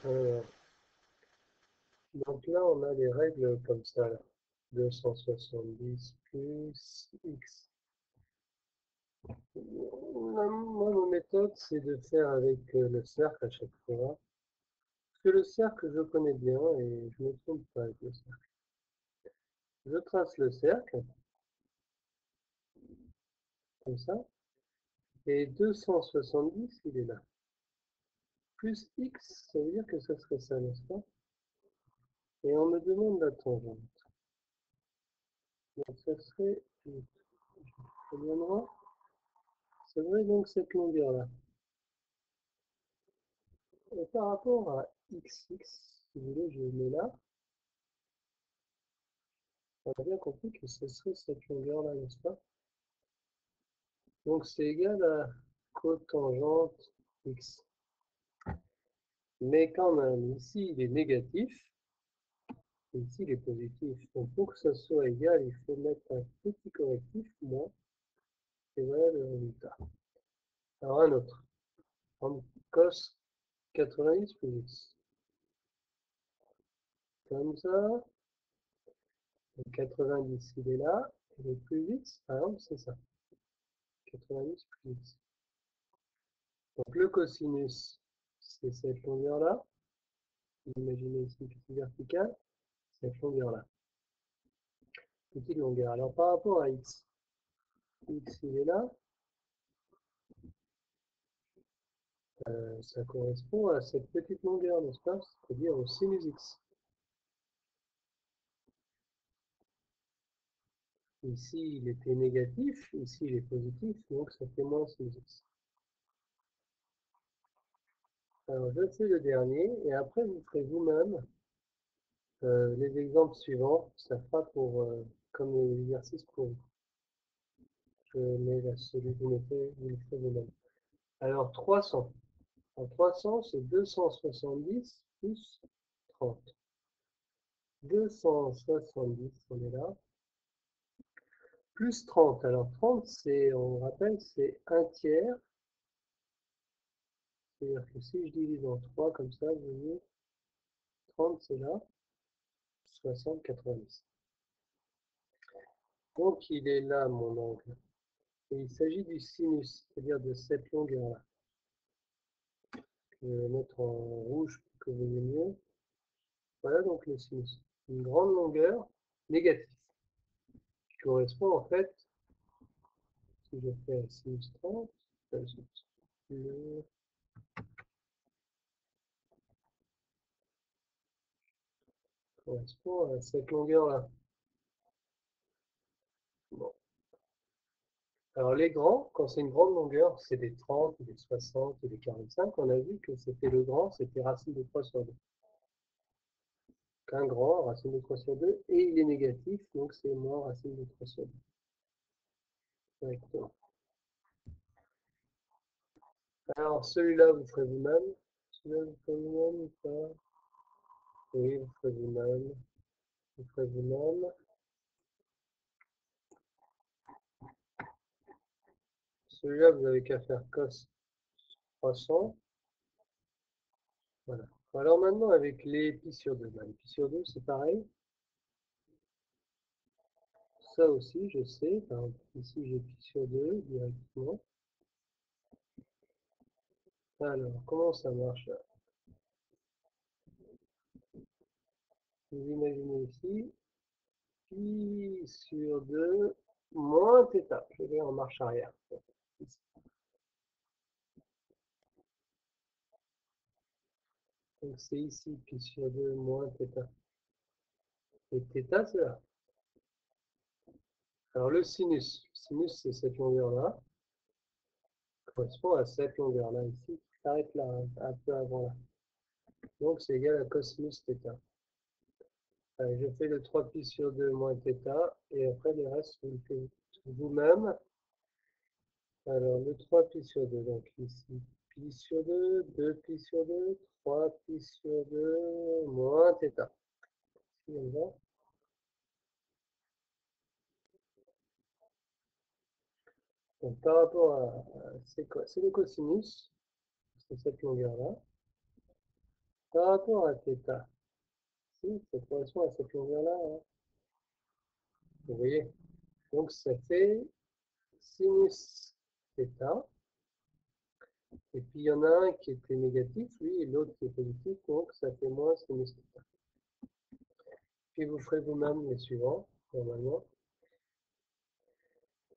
Alors, donc là, on a les règles comme ça, là. 270 plus x. Moi, ma méthode, c'est de faire avec le cercle à chaque fois. Parce que le cercle, je connais bien et je ne me trompe pas avec le cercle. Je trace le cercle, comme ça, et 270, il est là. Plus x, ça veut dire que ça serait ça, n'est-ce pas? Et on me demande la tangente. Donc ça serait, ça viendra, ça serait donc cette longueur-là. Et par rapport à x, si vous voulez, je le mets là, on a bien compris que ce serait cette longueur-là, n'est-ce pas? Donc c'est égal à cotangente x. Mais quand même, ici il est négatif, et ici il est positif. Donc pour que ça soit égal, il faut mettre un petit correctif, moins, et voilà le résultat. Alors un autre, prendre cos 90 plus x. Comme ça, le 90 il est là, et le plus x, par exemple, c'est ça. 90 plus x. Donc le cosinus, c'est cette longueur-là. Imaginez ici petite verticale, cette longueur-là. Petite longueur. Alors par rapport à x, x il est là, ça correspond à cette petite longueur, n'est-ce pas? C'est-à-dire au sinus x. Ici il était négatif, ici il est positif, donc ça fait moins sinus x. Alors je fais le dernier, et après vous ferez vous-même les exemples suivants. Ça fera pour, comme exercice pour vous. Je mets celui que vous mettez, vous le ferez vous-même. Alors 300. En 300, c'est 270 plus 30. 270, on est là, plus 30. Alors 30, c'est, on rappelle, c'est un tiers. C'est-à-dire que si je divise en 3 comme ça, vous voyez, 30 c'est là, 60, 90. Donc il est là mon angle. Et il s'agit du sinus, c'est-à-dire de cette longueur-là. Je vais mettre en rouge pour que vous voyez mieux. Voilà donc le sinus. Une grande longueur négative, qui correspond en fait, si je fais sinus 30, ça correspond à cette longueur-là. Bon. Alors les grands, quand c'est une grande longueur, c'est des 30, des 60, des 45. On a vu que c'était le grand, c'était racine de 3 sur 2. Qu'un grand, racine de 3 sur 2, et il est négatif, donc c'est moins racine de 3 sur 2. Directement. Alors celui-là, vous ferez vous-même. Celui-là, vous ferez vous-même ou pas? Oui, vous ferez vous-même. Vous ferez vous-même. Celui-là, vous n'avez qu'à faire cos 300. Voilà. Alors maintenant, avec les pi sur 2. Les pi sur 2, c'est pareil. Ça aussi, je sais. Par exemple, ici, j'ai pi sur 2 directement. Alors, comment ça marche là? Vous imaginez ici, pi sur 2 moins θ. Je vais en marche arrière. Donc c'est ici pi sur 2 moins θ. Et θ, c'est là. Alors le sinus c'est cette longueur-là, correspond à cette longueur-là ici, qui s'arrête là, un peu avant là. Donc c'est égal à cosinus θ. Allez, je fais le 3 pi sur 2 moins θ, et après le reste, vous le faites vous-même. Alors le 3 pi sur 2, donc ici, pi sur 2, 2 pi sur 2, 3 pi sur 2, moins θ. Ici, on va. Donc par rapport à c'est quoi? C'est le cosinus, c'est cette longueur-là. par rapport à θ. Si, ça correspond à cette longueur-là, hein. Vous voyez? Donc ça fait sinus θ. Et puis il y en a un qui était négatif, lui, et l'autre qui est positif, donc ça fait moins sinus θ. Puis vous ferez vous-même les suivants, normalement.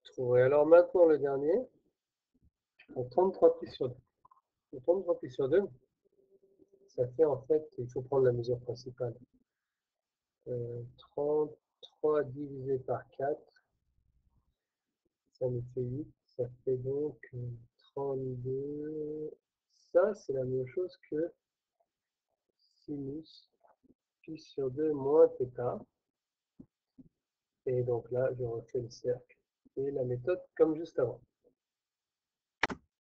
Trouverez. Alors maintenant le dernier, en 33 plis sur 2. En 33 plis sur 2, ça fait en fait, il faut prendre la mesure principale. 33 divisé par 4, ça nous fait 8. Ça fait donc 32. Ça, c'est la même chose que sinus pi sur 2 moins θ. Et donc là, je refais le cercle et la méthode comme juste avant.